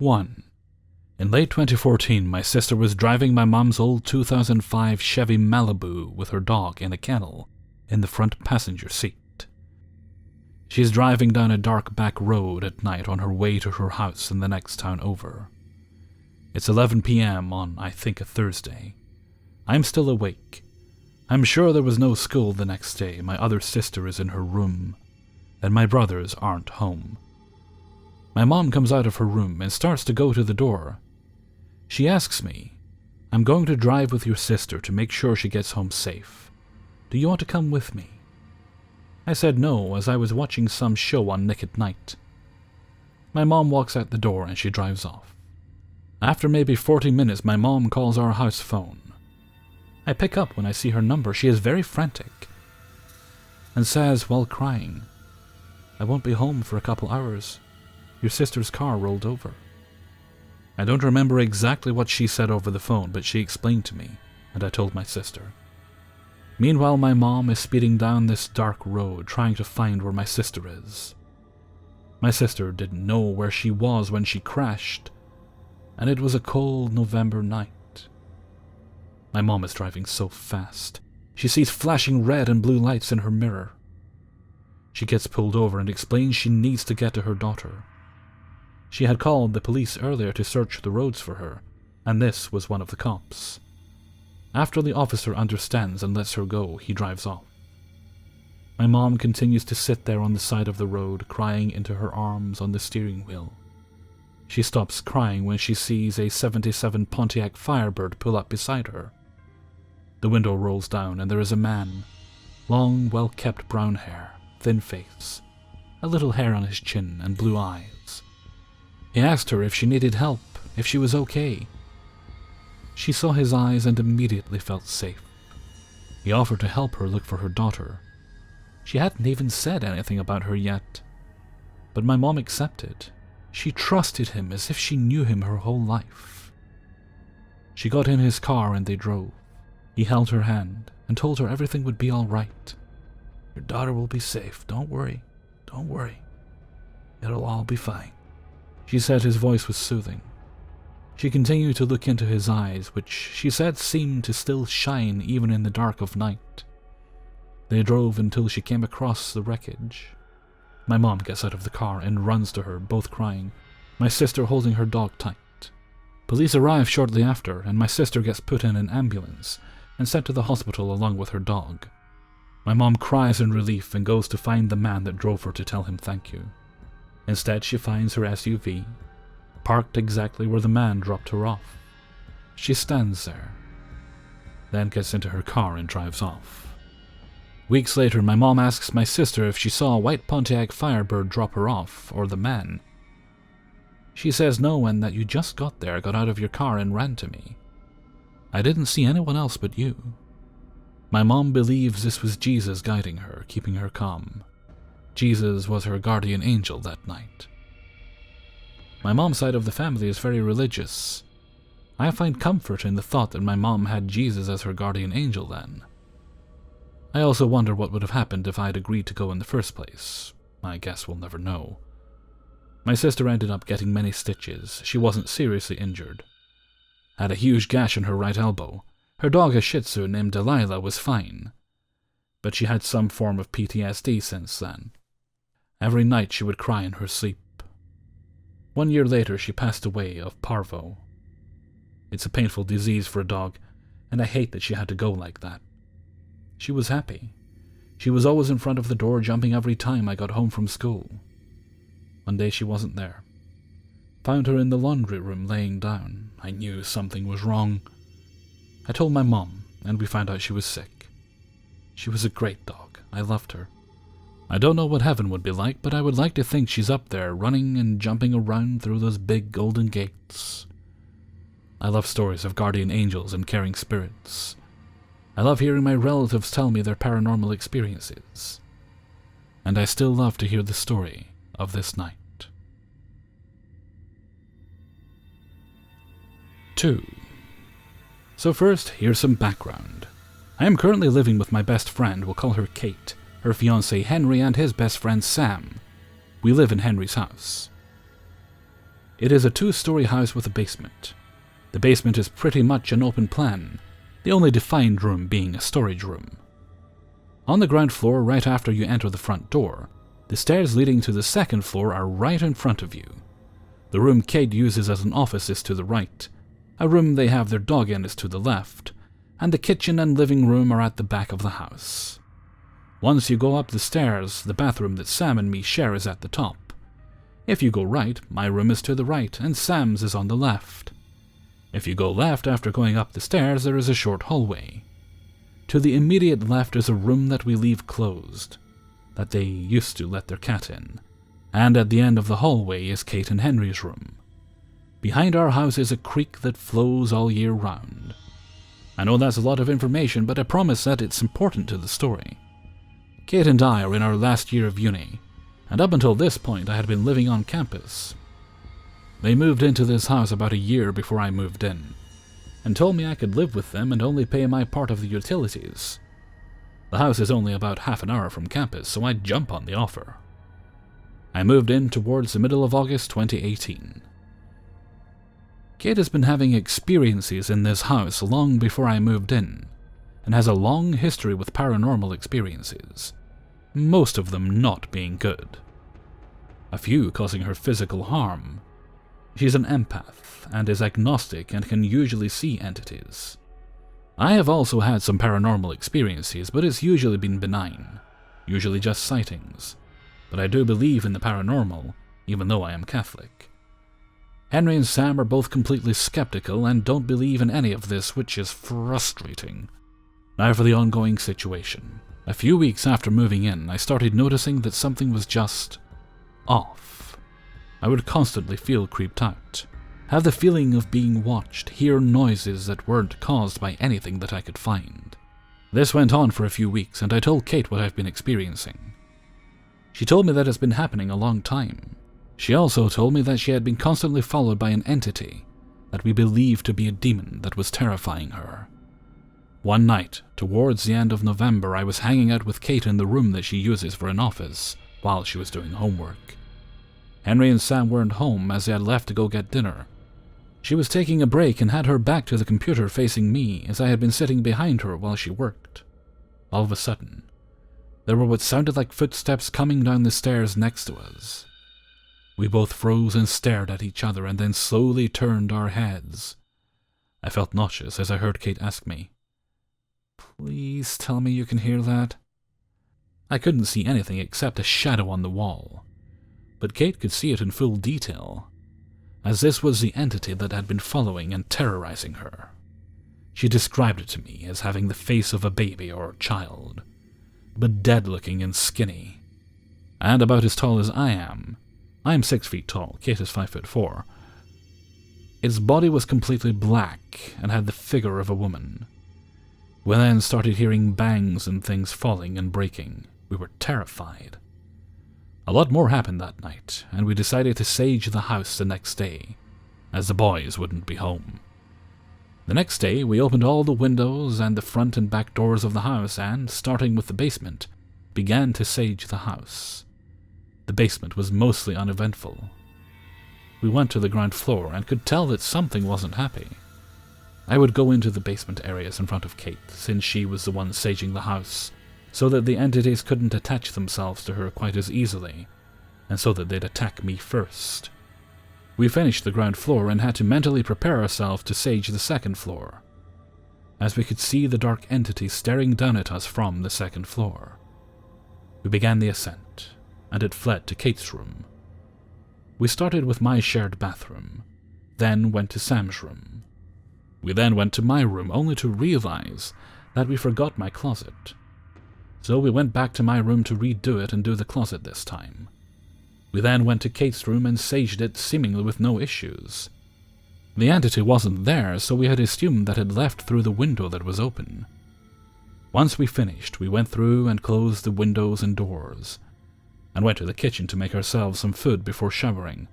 1. In late 2014, my sister was driving my mom's old 2005 Chevy Malibu with her dog in a kennel in the front passenger seat. She's driving down a dark back road at night on her way to her house in the next town over. It's 11 p.m. on, I think, a Thursday. I'm still awake. I'm sure there was no school the next day. My other sister is in her room, and my brothers aren't home. My mom comes out of her room and starts to go to the door. She asks me, "I'm going to drive with your sister to make sure she gets home safe. Do you want to come with me?" I said no, as I was watching some show on Nick at Night. My mom walks out the door and she drives off. After maybe 40 minutes, my mom calls our house phone. I pick up when I see her number. She is very frantic and says, while crying, "I won't be home for a couple hours. Your sister's car rolled over." I don't remember exactly what she said over the phone, but she explained to me, and I told my sister. Meanwhile, my mom is speeding down this dark road, trying to find where my sister is. My sister didn't know where she was when she crashed, and it was a cold November night. My mom is driving so fast. She sees flashing red and blue lights in her mirror. She gets pulled over and explains she needs to get to her daughter. She had called the police earlier to search the roads for her, and this was one of the cops. After the officer understands and lets her go, he drives off. My mom continues to sit there on the side of the road, crying into her arms on the steering wheel. She stops crying when she sees a '77 Pontiac Firebird pull up beside her. The window rolls down and there is a man. Long, well-kept brown hair, thin face, a little hair on his chin, and blue eyes. He asked her if she needed help, if she was okay. She saw his eyes and immediately felt safe. He offered to help her look for her daughter. She hadn't even said anything about her yet. But my mom accepted. She trusted him as if she knew him her whole life. She got in his car and they drove. He held her hand and told her everything would be all right. "Your daughter will be safe. Don't worry. Don't worry. It'll all be fine." She said his voice was soothing. She continued to look into his eyes, which she said seemed to still shine even in the dark of night. They drove until she came across the wreckage. My mom gets out of the car and runs to her, both crying, my sister holding her dog tight. Police arrive shortly after, and my sister gets put in an ambulance and sent to the hospital along with her dog. My mom cries in relief and goes to find the man that drove her to tell him thank you. Instead, she finds her SUV, parked exactly where the man dropped her off. She stands there, then gets into her car and drives off. Weeks later, my mom asks my sister if she saw a white Pontiac Firebird drop her off, or the man. She says no, and that you just got there, got out of your car and ran to me. I didn't see anyone else but you. My mom believes this was Jesus guiding her, keeping her calm. Jesus was her guardian angel that night. My mom's side of the family is very religious. I find comfort in the thought that my mom had Jesus as her guardian angel then. I also wonder what would have happened if I had agreed to go in the first place. I guess we'll never know. My sister ended up getting many stitches. She wasn't seriously injured. Had a huge gash in her right elbow. Her dog, a Shih Tzu named Delilah, was fine, but she had some form of PTSD since then. Every night she would cry in her sleep. 1 year later, she passed away of parvo. It's a painful disease for a dog, and I hate that she had to go like that. She was happy. She was always in front of the door, jumping every time I got home from school. One day she wasn't there. Found her in the laundry room laying down. I knew something was wrong. I told my mom, and we found out she was sick. She was a great dog. I loved her. I don't know what heaven would be like, but I would like to think she's up there, running and jumping around through those big golden gates. I love stories of guardian angels and caring spirits. I love hearing my relatives tell me their paranormal experiences. And I still love to hear the story of this night. 2. So first, here's some background. I am currently living with my best friend, we'll call her Kate, her fiancé Henry, and his best friend Sam. We live in Henry's house. It is a 2-story house with a basement. The basement is pretty much an open plan, the only defined room being a storage room. On the ground floor, right after you enter the front door, the stairs leading to the second floor are right in front of you. The room Kate uses as an office is to the right, a room they have their dog in is to the left, and the kitchen and living room are at the back of the house. Once you go up the stairs, the bathroom that Sam and me share is at the top. If you go right, my room is to the right, and Sam's is on the left. If you go left after going up the stairs, there is a short hallway. To the immediate left is a room that we leave closed, that they used to let their cat in, and at the end of the hallway is Kate and Henry's room. Behind our house is a creek that flows all year round. I know that's a lot of information, but I promise that it's important to the story. Kate and I are in our last year of uni, and up until this point I had been living on campus. They moved into this house about a year before I moved in, and told me I could live with them and only pay my part of the utilities. The house is only about half an hour from campus, so I'd jump on the offer. I moved in towards the middle of August 2018. Kate has been having experiences in this house long before I moved in, and has a long history with paranormal experiences, most of them not being good. A few causing her physical harm. She's an empath and is agnostic and can usually see entities. I have also had some paranormal experiences, but it's usually been benign, usually just sightings. But I do believe in the paranormal, even though I am Catholic. Henry and Sam are both completely skeptical and don't believe in any of this, which is frustrating. Now for the ongoing situation. A few weeks after moving in, I started noticing that something was just off. I would constantly feel creeped out, have the feeling of being watched, hear noises that weren't caused by anything that I could find. This went on for a few weeks, and I told Kate what I've been experiencing. She told me that it's been happening a long time. She also told me that she had been constantly followed by an entity that we believed to be a demon that was terrifying her. One night, towards the end of November, I was hanging out with Kate in the room that she uses for an office while she was doing homework. Henry and Sam weren't home as they had left to go get dinner. She was taking a break and had her back to the computer facing me as I had been sitting behind her while she worked. All of a sudden, there were what sounded like footsteps coming down the stairs next to us. We both froze and stared at each other and then slowly turned our heads. I felt nauseous as I heard Kate ask me, "Please tell me you can hear that?" I couldn't see anything except a shadow on the wall, but Kate could see it in full detail, as this was the entity that had been following and terrorizing her. She described it to me as having the face of a baby or child, but dead-looking and skinny, and about as tall as I am. I'm 6 feet tall, Kate is 5'4". Its body was completely black and had the figure of a woman. We then started hearing bangs and things falling and breaking. We were terrified. A lot more happened that night, and we decided to sage the house the next day, as the boys wouldn't be home. The next day, we opened all the windows and the front and back doors of the house and, starting with the basement, began to sage the house. The basement was mostly uneventful. We went to the ground floor and could tell that something wasn't happy. I would go into the basement areas in front of Kate, since she was the one saging the house, so that the entities couldn't attach themselves to her quite as easily, and so that they'd attack me first. We finished the ground floor and had to mentally prepare ourselves to sage the second floor, as we could see the dark entity staring down at us from the second floor. We began the ascent, and it fled to Kate's room. We started with my shared bathroom, then went to Sam's room. We then went to my room, only to realize that we forgot my closet. So we went back to my room to redo it and do the closet this time. We then went to Kate's room and saged it seemingly with no issues. The entity wasn't there, so we had assumed that it left through the window that was open. Once we finished, we went through and closed the windows and doors, and went to the kitchen to make ourselves some food before showering,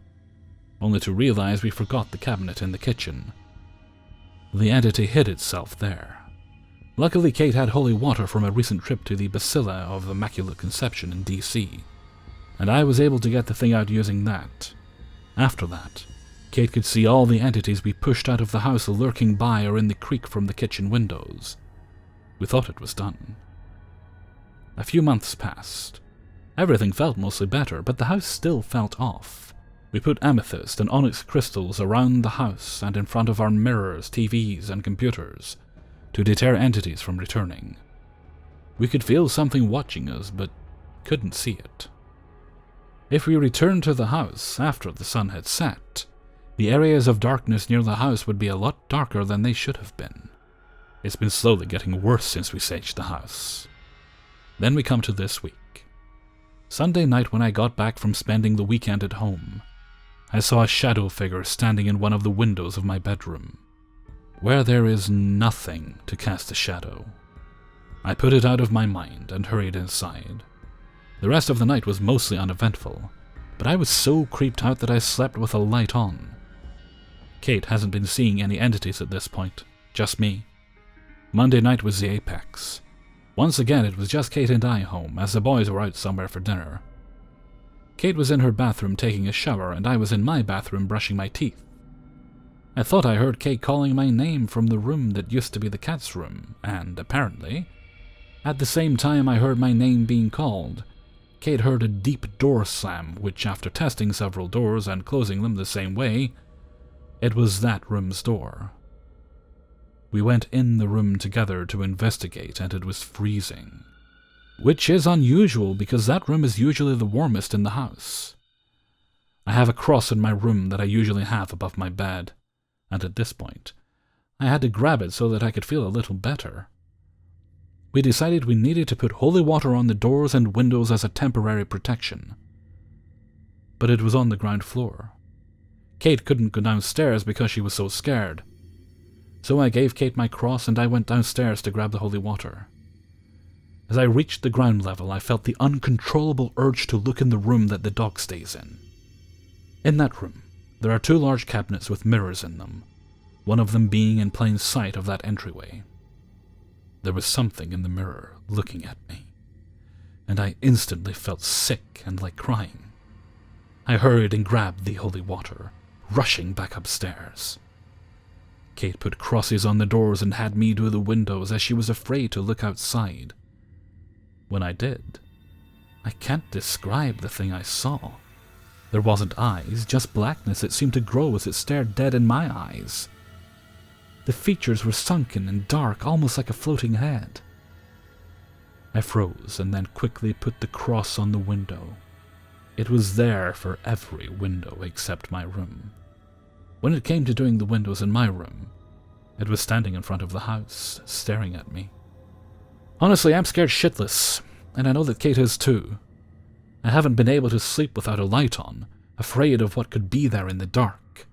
only to realize we forgot the cabinet in the kitchen. The entity hid itself there. Luckily, Kate had holy water from a recent trip to the Basilica of Immaculate Conception in DC, and I was able to get the thing out using that. After that, Kate could see all the entities we pushed out of the house lurking by or in the creek from the kitchen windows. We thought it was done. A few months passed. Everything felt mostly better, but the house still felt off. We put amethyst and onyx crystals around the house and in front of our mirrors, TVs, and computers to deter entities from returning. We could feel something watching us, but couldn't see it. If we returned to the house after the sun had set, the areas of darkness near the house would be a lot darker than they should have been. It's been slowly getting worse since we saged the house. Then we come to this week. Sunday night when I got back from spending the weekend at home, I saw a shadow figure standing in one of the windows of my bedroom, where there is nothing to cast a shadow. I put it out of my mind and hurried inside. The rest of the night was mostly uneventful, but I was so creeped out that I slept with a light on. Kate hasn't been seeing any entities at this point, just me. Monday night was the apex. Once again, it was just Kate and I home, as the boys were out somewhere for dinner. Kate was in her bathroom taking a shower, and I was in my bathroom brushing my teeth. I thought I heard Kate calling my name from the room that used to be the cat's room, and apparently, at the same time I heard my name being called, Kate heard a deep door slam, which after testing several doors and closing them the same way, it was that room's door. We went in the room together to investigate, and it was freezing. Which is unusual because that room is usually the warmest in the house. I have a cross in my room that I usually have above my bed, and at this point, I had to grab it so that I could feel a little better. We decided we needed to put holy water on the doors and windows as a temporary protection. But it was on the ground floor. Kate couldn't go downstairs because she was so scared. So I gave Kate my cross and I went downstairs to grab the holy water. As I reached the ground level, I felt the uncontrollable urge to look in the room that the dog stays in. In that room, there are 2 large cabinets with mirrors in them, one of them being in plain sight of that entryway. There was something in the mirror looking at me, and I instantly felt sick and like crying. I hurried and grabbed the holy water, rushing back upstairs. Kate put crosses on the doors and had me do the windows as she was afraid to look outside. When I did, I can't describe the thing I saw. There wasn't eyes, just blackness that seemed to grow as it stared dead in my eyes. The features were sunken and dark, almost like a floating head. I froze and then quickly put the cross on the window. It was there for every window except my room. When it came to doing the windows in my room, it was standing in front of the house, staring at me. Honestly, I'm scared shitless, and I know that Kate is too. I haven't been able to sleep without a light on, afraid of what could be there in the dark.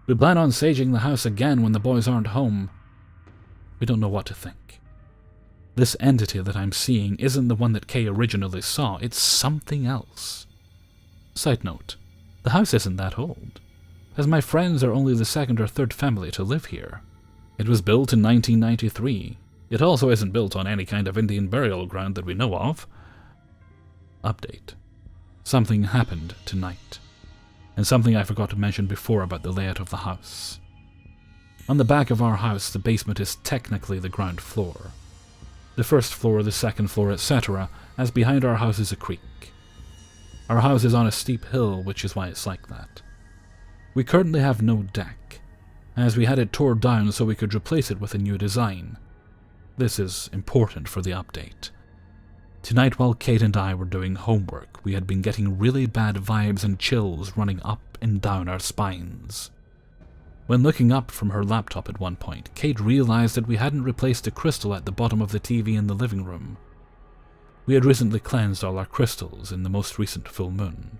We plan on saging the house again when the boys aren't home. We don't know what to think. This entity that I'm seeing isn't the one that Kay originally saw, it's something else. Side note, the house isn't that old, as my friends are only the 2nd or 3rd family to live here. It was built in 1993. It also isn't built on any kind of Indian burial ground that we know of. Update. Something happened tonight, and something I forgot to mention before about the layout of the house. On the back of our house, the basement is technically the ground floor. The 1st floor, the 2nd floor, etc., as behind our house is a creek. Our house is on a steep hill, which is why it's like that. We currently have no deck, as we had it tore down so we could replace it with a new design. This is important for the update. Tonight while Kate and I were doing homework, we had been getting really bad vibes and chills running up and down our spines. When looking up from her laptop at one point, Kate realized that we hadn't replaced the crystal at the bottom of the TV in the living room. We had recently cleansed all our crystals in the most recent full moon.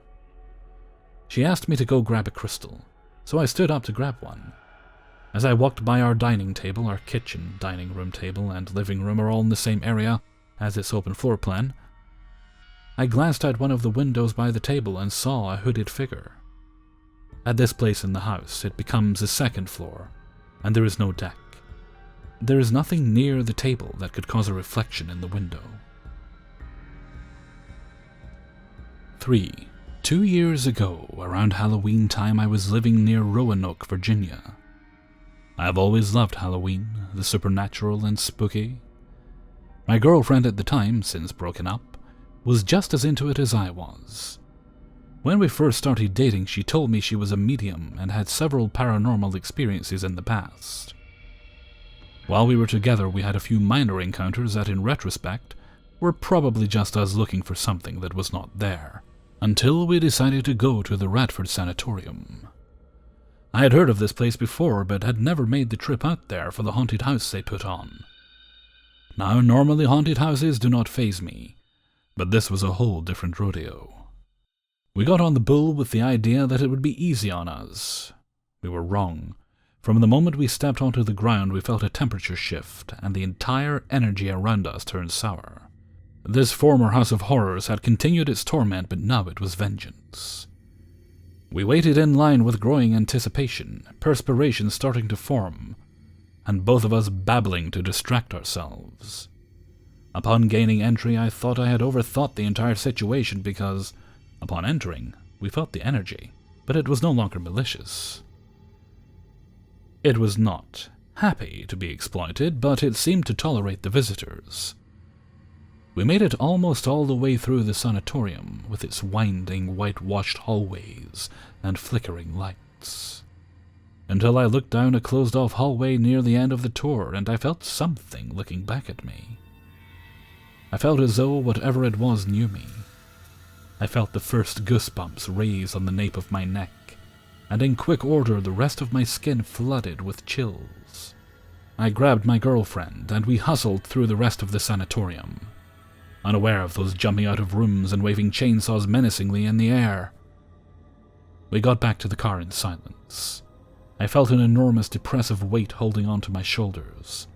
She asked me to go grab a crystal, so I stood up to grab one. As I walked by our dining table, our kitchen, dining room table, and living room are all in the same area as its open floor plan, I glanced out one of the windows by the table and saw a hooded figure. At this place in the house, it becomes the 2nd floor, and there is no deck. There is nothing near the table that could cause a reflection in the window. 3 2 years ago, around Halloween time, I was living near Roanoke, Virginia. I have always loved Halloween, the supernatural and spooky. My girlfriend at the time, since broken up, was just as into it as I was. When we first started dating, she told me she was a medium and had several paranormal experiences in the past. While we were together, we had a few minor encounters that, in retrospect, were probably just us looking for something that was not there, until we decided to go to the Radford Sanatorium. I had heard of this place before, but had never made the trip out there for the haunted house they put on. Now, normally haunted houses do not faze me, but this was a whole different rodeo. We got on the bull with the idea that it would be easy on us. We were wrong. From the moment we stepped onto the ground, we felt a temperature shift, and the entire energy around us turned sour. This former house of horrors had continued its torment, but now it was vengeance. We waited in line with growing anticipation, perspiration starting to form, and both of us babbling to distract ourselves. Upon gaining entry, I thought I had overthought the entire situation because, upon entering, we felt the energy, but it was no longer malicious. It was not happy to be exploited, but it seemed to tolerate the visitors. We made it almost all the way through the sanatorium, with its winding, whitewashed hallways and flickering lights, until I looked down a closed-off hallway near the end of the tour, and I felt something looking back at me. I felt as though whatever it was knew me. I felt the first goosebumps raise on the nape of my neck, and in quick order the rest of my skin flooded with chills. I grabbed my girlfriend, and we hustled through the rest of the sanatorium, unaware of those jumping out of rooms and waving chainsaws menacingly in the air. We got back to the car in silence. I felt an enormous depressive weight holding onto my shoulders.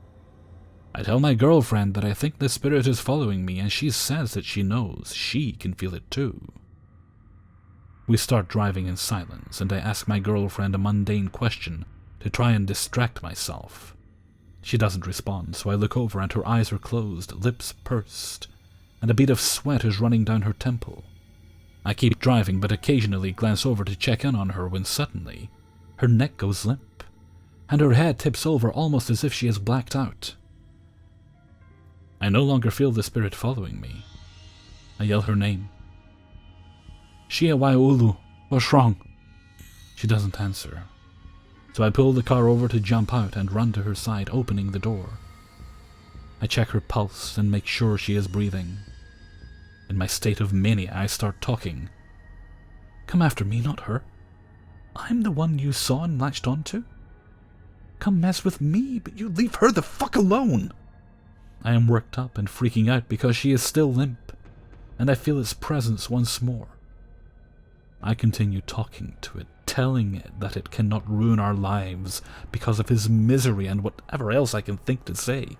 I tell my girlfriend that I think the spirit is following me, and she says that she knows she can feel it too. We start driving in silence, and I ask my girlfriend a mundane question to try and distract myself. She doesn't respond, so I look over and her eyes are closed, lips pursed, and a bead of sweat is running down her temple. I keep driving, but occasionally glance over to check in on her when suddenly her neck goes limp, and her head tips over almost as if she is blacked out. I no longer feel the spirit following me. I yell her name. Shia Waiulu, what's wrong? She doesn't answer, so I pull the car over to jump out and run to her side, opening the door. I check her pulse and make sure she is breathing. In my state of mania, I start talking. Come after me, not her. I'm the one you saw and latched onto. Come mess with me, but you leave her the fuck alone. I am worked up and freaking out because she is still limp, and I feel its presence once more. I continue talking to it, telling it that it cannot ruin our lives because of his misery and whatever else I can think to say.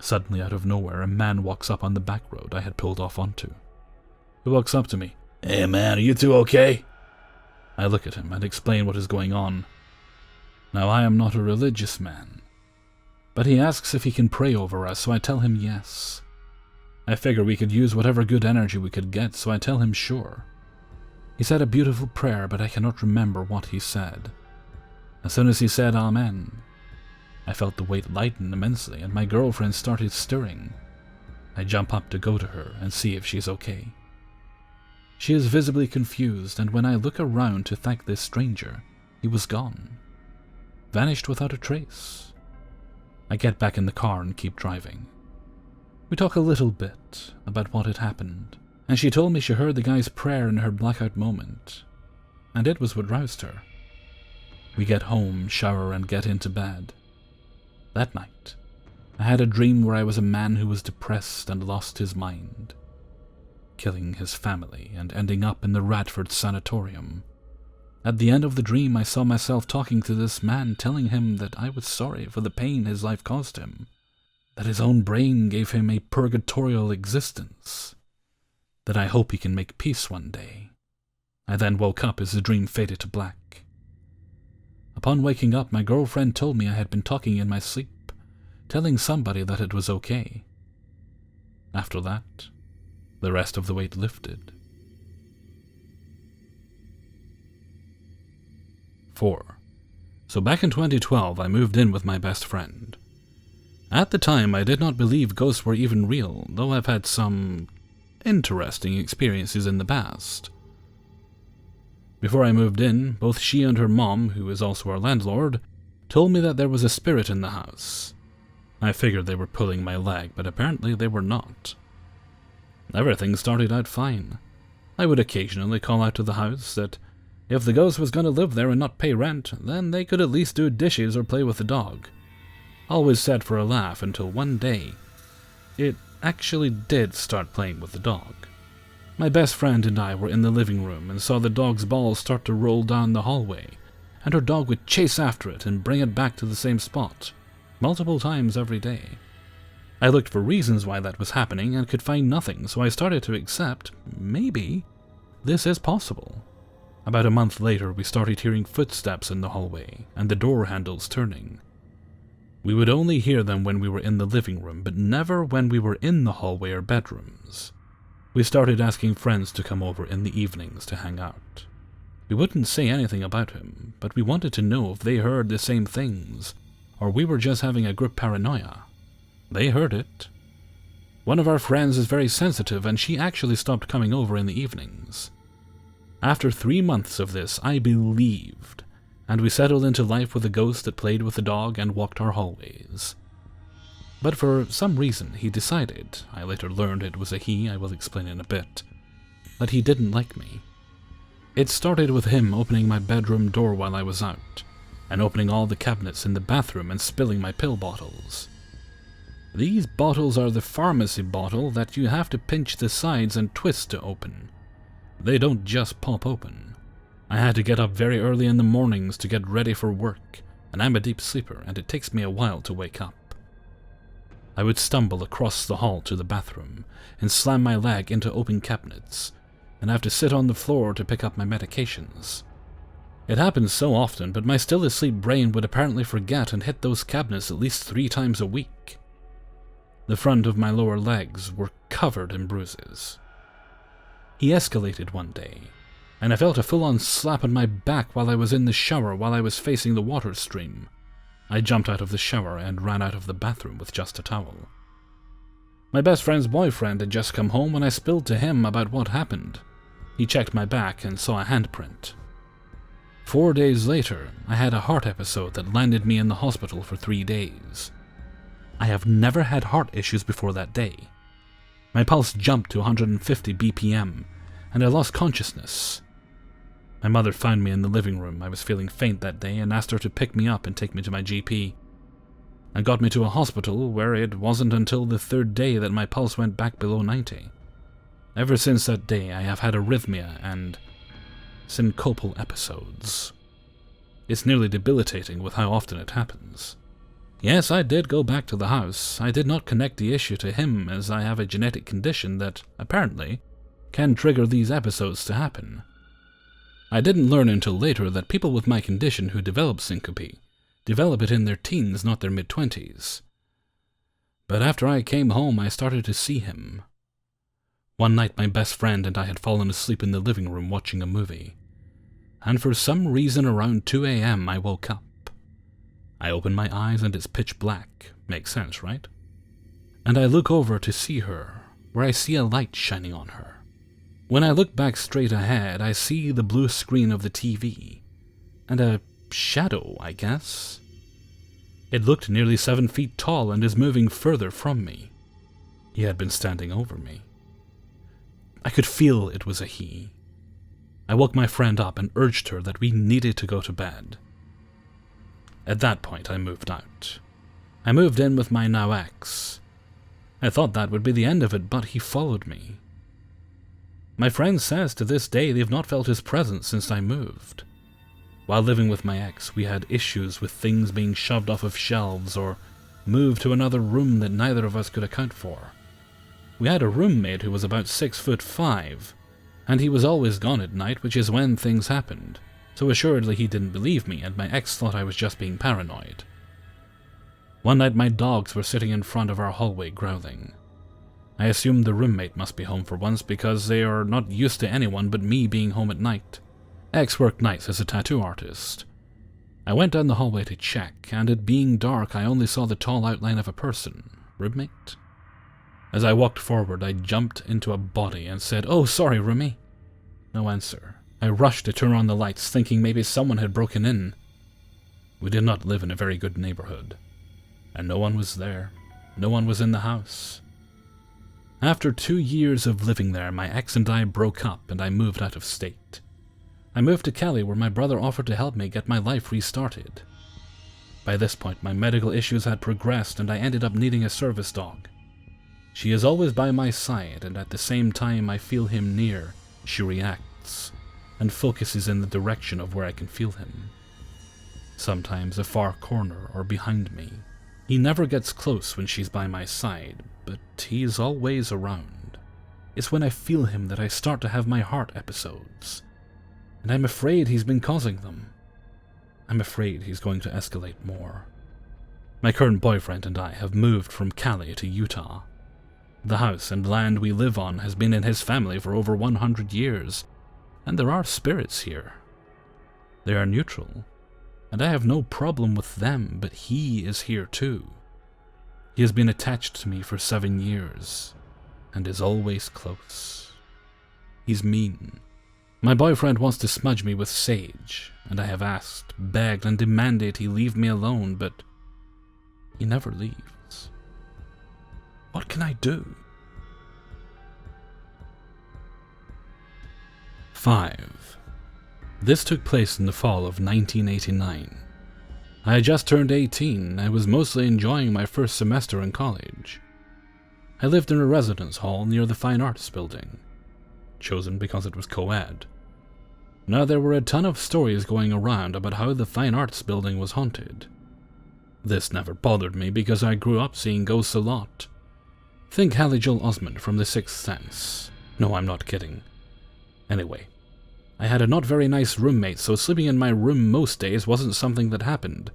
Suddenly, out of nowhere, a man walks up on the back road I had pulled off onto. He walks up to me. Hey man, are you two okay? I look at him and explain what is going on. Now, I am not a religious man, but he asks if he can pray over us, so I tell him yes. I figure we could use whatever good energy we could get, so I tell him sure. He said a beautiful prayer, but I cannot remember what he said. As soon as he said Amen, I felt the weight lighten immensely, and my girlfriend started stirring. I jump up to go to her and see if she's okay. She is visibly confused, and when I look around to thank this stranger, he was gone. Vanished without a trace. I get back in the car and keep driving. We talk a little bit about what had happened, and she told me she heard the guy's prayer in her blackout moment, and it was what roused her. We get home, shower, and get into bed. That night, I had a dream where I was a man who was depressed and lost his mind, killing his family and ending up in the Radford Sanatorium. At the end of the dream, I saw myself talking to this man, telling him that I was sorry for the pain his life caused him, that his own brain gave him a purgatorial existence, that I hope he can make peace one day. I then woke up as the dream faded to black. Upon waking up, my girlfriend told me I had been talking in my sleep, telling somebody that it was okay. After that, the rest of the weight lifted. 2004. So back in 2012, I moved in with my best friend. At the time, I did not believe ghosts were even real, though I've had some interesting experiences in the past. Before I moved in, both she and her mom, who is also our landlord, told me that there was a spirit in the house. I figured they were pulling my leg, but apparently they were not. Everything started out fine. I would occasionally call out to the house that if the ghost was going to live there and not pay rent, then they could at least do dishes or play with the dog. Always said for a laugh until one day, it actually did start playing with the dog. My best friend and I were in the living room and saw the dog's ball start to roll down the hallway, and her dog would chase after it and bring it back to the same spot, multiple times every day. I looked for reasons why that was happening and could find nothing, so I started to accept, maybe, this is possible. About a month later, we started hearing footsteps in the hallway and the door handles turning. We would only hear them when we were in the living room, but never when we were in the hallway or bedrooms. We started asking friends to come over in the evenings to hang out. We wouldn't say anything about him, but we wanted to know if they heard the same things, or we were just having a group paranoia. They heard it. One of our friends is very sensitive, and she actually stopped coming over in the evenings. After 3 months of this, I believed, and we settled into life with a ghost that played with the dog and walked our hallways. But for some reason, he decided, I later learned it was a he, I will explain in a bit, that he didn't like me. It started with him opening my bedroom door while I was out, and opening all the cabinets in the bathroom and spilling my pill bottles. These bottles are the pharmacy bottle that you have to pinch the sides and twist to open. They don't just pop open. I had to get up very early in the mornings to get ready for work, and I'm a deep sleeper and it takes me a while to wake up. I would stumble across the hall to the bathroom and slam my leg into open cabinets, and have to sit on the floor to pick up my medications. It happened so often, but my still asleep brain would apparently forget and hit those cabinets at least 3 times a week. The front of my lower legs were covered in bruises. He escalated one day, and I felt a full-on slap on my back while I was in the shower while I was facing the water stream. I jumped out of the shower and ran out of the bathroom with just a towel. My best friend's boyfriend had just come home when I spilled to him about what happened. He checked my back and saw a handprint. 4 days later, I had a heart episode that landed me in the hospital for 3 days. I have never had heart issues before that day. My pulse jumped to 150 BPM, and I lost consciousness. My mother found me in the living room. I was feeling faint that day and asked her to pick me up and take me to my GP. And got me to a hospital where it wasn't until the 3rd day that my pulse went back below 90. Ever since that day, I have had arrhythmia and syncopal episodes. It's nearly debilitating with how often it happens. Yes, I did go back to the house. I did not connect the issue to him, as I have a genetic condition that, apparently, can trigger these episodes to happen. I didn't learn until later that people with my condition who develop syncope develop it in their teens, not their mid-20s. But after I came home, I started to see him. One night my best friend and I had fallen asleep in the living room watching a movie, and for some reason around 2 a.m. I woke up. I open my eyes and it's pitch black. Makes sense, right? And I look over to see her, where I see a light shining on her. When I look back straight ahead, I see the blue screen of the TV, and a shadow, I guess. It looked nearly 7 feet tall and is moving further from me. He had been standing over me. I could feel it was a he. I woke my friend up and urged her that we needed to go to bed. At that point, I moved out. I moved in with my now ex. I thought that would be the end of it, but he followed me. My friend says to this day they've not felt his presence since I moved. While living with my ex, we had issues with things being shoved off of shelves or moved to another room that neither of us could account for. We had a roommate who was about 6'5", and he was always gone at night, which is when things happened, so assuredly he didn't believe me, and my ex thought I was just being paranoid. One night my dogs were sitting in front of our hallway growling. I assumed the roommate must be home for once because they are not used to anyone but me being home at night. Ex worked nights as a tattoo artist, I went down the hallway to check, and it being dark, I only saw the tall outline of a person. Roommate? As I walked forward, I jumped into a body and said, "Oh, sorry, roomie." No answer. I rushed to turn on the lights, thinking maybe someone had broken in. We did not live in a very good neighborhood, and no one was there. No one was in the house. After 2 years of living there, my ex and I broke up, and I moved out of state. I moved to Cali, where my brother offered to help me get my life restarted. By this point, my medical issues had progressed, and I ended up needing a service dog. She is always by my side, and at the same time I feel him near, she reacts, and focuses in the direction of where I can feel him. Sometimes a far corner or behind me. He never gets close when she's by my side, but he is always around. It's when I feel him that I start to have my heart episodes, and I'm afraid he's been causing them. I'm afraid he's going to escalate more. My current boyfriend and I have moved from Cali to Utah. The house and land we live on has been in his family for over 100 years, and there are spirits here. They are neutral, and I have no problem with them, but he is here too. He has been attached to me for 7 years, and is always close. He's mean. My boyfriend wants to smudge me with sage, and I have asked, begged, and demanded he leave me alone, but he never leaves. What can I do? 5. This took place in the fall of 1989. I had just turned 18 and I was mostly enjoying my first semester in college. I lived in a residence hall near the Fine Arts building, chosen because it was co-ed. Now there were a ton of stories going around about how the Fine Arts building was haunted. This never bothered me because I grew up seeing ghosts a lot. Think Hallie Joel Osment from The Sixth Sense. No, I'm not kidding. Anyway, I had a not very nice roommate, so sleeping in my room most days wasn't something that happened,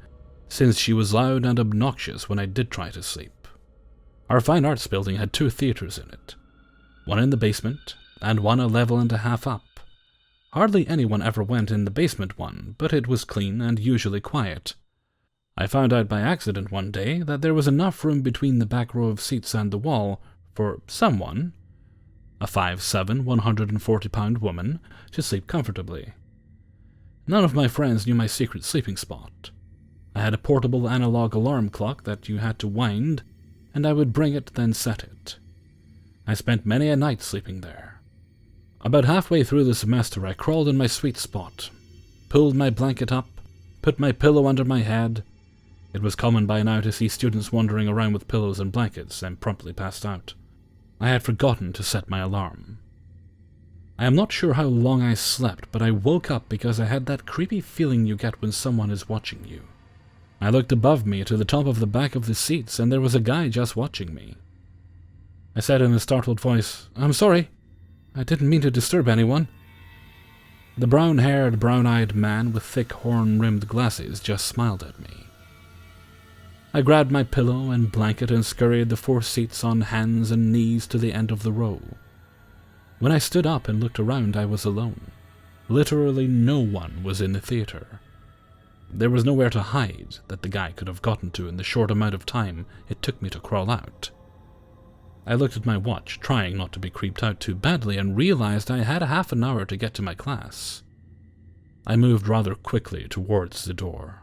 since she was loud and obnoxious when I did try to sleep. Our Fine Arts building had 2 theaters in it, one in the basement and one a level and a half up. Hardly anyone ever went in the basement one, but it was clean and usually quiet. I found out by accident one day that there was enough room between the back row of seats and the wall for someone, a 5'7", 140-pound woman, to sleep comfortably. None of my friends knew my secret sleeping spot. I had a portable analog alarm clock that you had to wind, and I would bring it, then set it. I spent many a night sleeping there. About halfway through the semester, I crawled in my sweet spot, pulled my blanket up, put my pillow under my head. It was common by now to see students wandering around with pillows and blankets, and promptly passed out. I had forgotten to set my alarm. I am not sure how long I slept, but I woke up because I had that creepy feeling you get when someone is watching you. I looked above me to the top of the back of the seats, and there was a guy just watching me. I said in a startled voice, "I'm sorry. I didn't mean to disturb anyone." The brown-haired, brown-eyed man with thick horn-rimmed glasses just smiled at me. I grabbed my pillow and blanket and scurried the 4 seats on hands and knees to the end of the row. When I stood up and looked around, I was alone. Literally no one was in the theater. There was nowhere to hide that the guy could have gotten to in the short amount of time it took me to crawl out. I looked at my watch, trying not to be creeped out too badly, and realized I had a half an hour to get to my class. I moved rather quickly towards the door.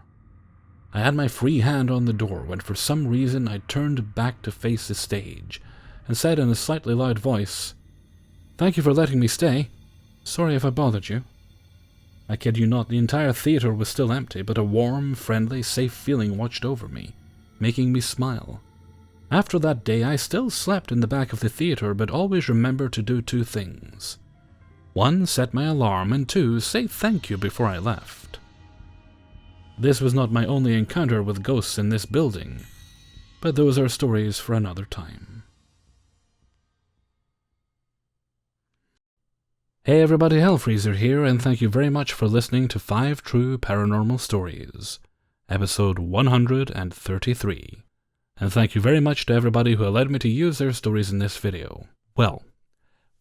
I had my free hand on the door when for some reason I turned back to face the stage and said in a slightly loud voice, "Thank you for letting me stay. Sorry if I bothered you." I kid you not, the entire theater was still empty, but a warm, friendly, safe feeling watched over me, making me smile. After that day, I still slept in the back of the theater, but always remembered to do 2 things. 1, set my alarm, and 2, say thank you before I left. This was not my only encounter with ghosts in this building, but those are stories for another time. Hey everybody, Hellfreezer here, and thank you very much for listening to 5 True Paranormal Stories, episode 133. And thank you very much to everybody who allowed me to use their stories in this video. Well,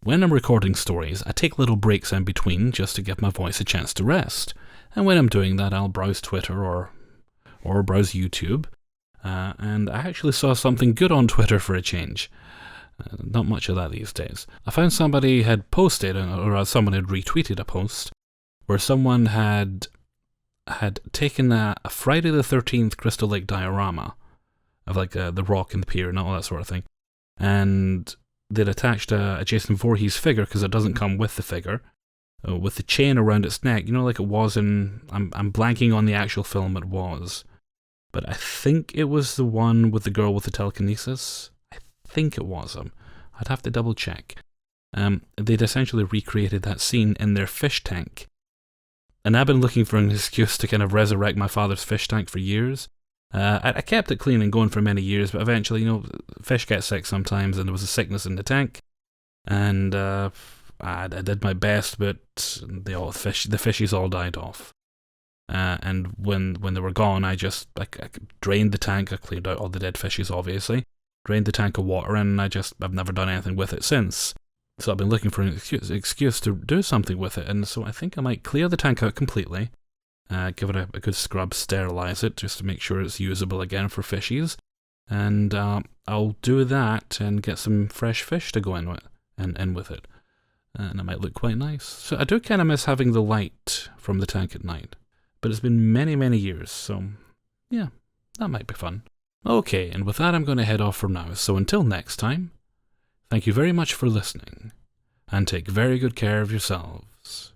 when I'm recording stories, I take little breaks in between just to give my voice a chance to rest. And when I'm doing that, I'll browse Twitter or browse YouTube. And I actually saw something good on Twitter for a change. Not much of that these days. I found somebody had posted, or someone had retweeted a post, where someone had taken a Friday the 13th Crystal Lake diorama of like the rock and the pier and all that sort of thing, and they'd attached a Jason Voorhees figure, because it doesn't come with the figure, with the chain around its neck, like it was in, I'm blanking on the actual film it was, but I think it was the one with the girl with the telekinesis. I think it was him. I'd have to double check. They'd essentially recreated that scene in their fish tank. And I've been looking for an excuse to kind of resurrect my father's fish tank for years. I kept it clean and going for many years, but eventually, fish get sick sometimes, and there was a sickness in the tank. And I did my best, but the fishies all died off. And when they were gone, I drained the tank. I cleared out all the dead fishies, obviously. Drained the tank of water, and I've never done anything with it since. So I've been looking for an excuse to do something with it, and so I think I might clear the tank out completely, give it a good scrub, sterilize it, just to make sure it's usable again for fishies, and I'll do that and get some fresh fish to go in with it, and it might look quite nice. So I do kind of miss having the light from the tank at night, but it's been many, many years, so yeah, that might be fun. Okay, and with that I'm going to head off for now, so until next time, thank you very much for listening, and take very good care of yourselves.